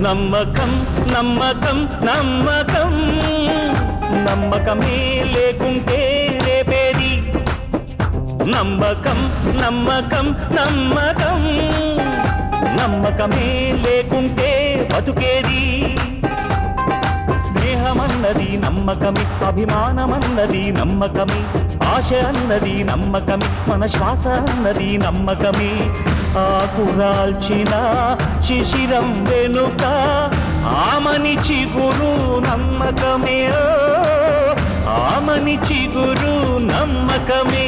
నమ్మకం నమ్మకం నమ్మకం నమ్మకమే లేకుంటే రేపేది నమ్మకం నమ్మకం నమ్మకం నమ్మకమే లేకుంటే బతుకేది స్నేహమన్నది నమ్మకమే అభిమానమన్నది నమ్మకమే ఆశ అన్నది నమ్మకమే మన శ్వాస అన్నది నమ్మకమే ఆకురాల్చిన శిశిరం వెనుక ఆమని చిగురు నమ్మకమే ఆమని చిగురు నమ్మకమే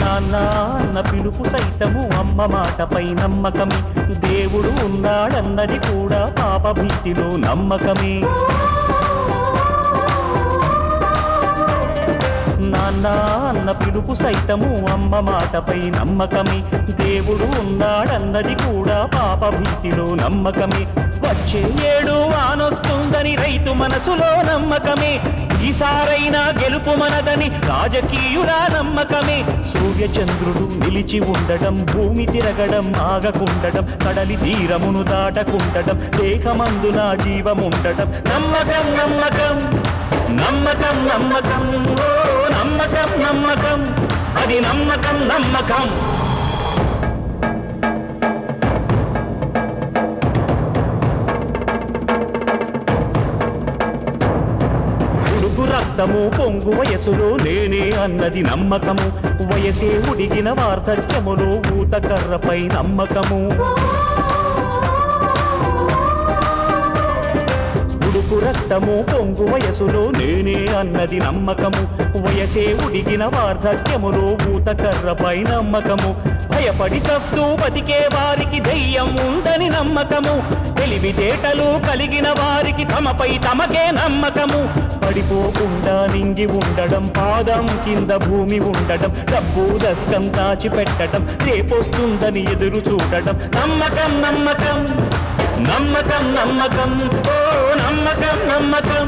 నాన్న పిలుపు సైతము అమ్మ మాటపై నమ్మకమే దేవుడు ఉన్నాడన్నది కూడా పాప భీతిలో నమ్మకమే నాన్న పిలుపు సైతము అమ్మ మాటపై నమ్మకమే దేవుడు ఉన్నాడన్నది కూడా పాప భీతిలో నమ్మకమే వచ్చే ఏడు వానొస్తుందని రైతు మనసులో నమ్మకమే ఈసారైనా గెలుపు మనదని రాజకీయుల నమ్మకమే సూర్యచంద్రుడు నిలిచి ఉండడం భూమి తిరగడం ఆగకుండడం కడలి తీరమును దాటకుండడం దేహమందున జీవముండడం నమ్మకం నమ్మకం నమ్మకం నమ్మకం ఓ నమ్మకం నమ్మకం అది నమ్మకం నమ్మకం రక్తము పొంగు వయసులో నేనే అన్నది నమ్మకము వయసే ఉడిగిన వార్ధక్యములో ఊతకర్రపై నమ్మకము ఉడుకు రక్తము పొంగు వయసులో నేనే అన్నది నమ్మకము వయసే ఉడిగిన వార్ధక్యములో ఊతకర్రపై నమ్మకము భయపడి తస్తూ బతికే వారికి దయ్యం ఉందని నమ్మకము తెలివితేటలు కలిగిన వారికి తమపై తమకే నమ్మకము పడిపోకుండా నింగి ఉండడం పాదం కింద భూమి ఉండడం డబ్బు దస్కం దాచిపెట్టడం రేపొస్తుందని ఎదురు చూడడం నమ్మకం నమ్మకం నమ్మకం నమ్మకం ఓ నమ్మకం నమ్మకం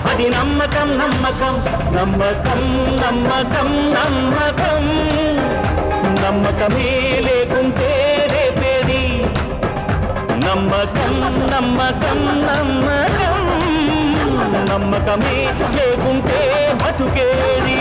అది నమ్మకం నమ్మకం నమ్మకం నమ్మకం నమ్మకం నమ్మకమే లేకుంటే రేపేది నమ్మకం నమ్మకం నమ్మకం నమ్మకమే లేకుంటే బతుకేది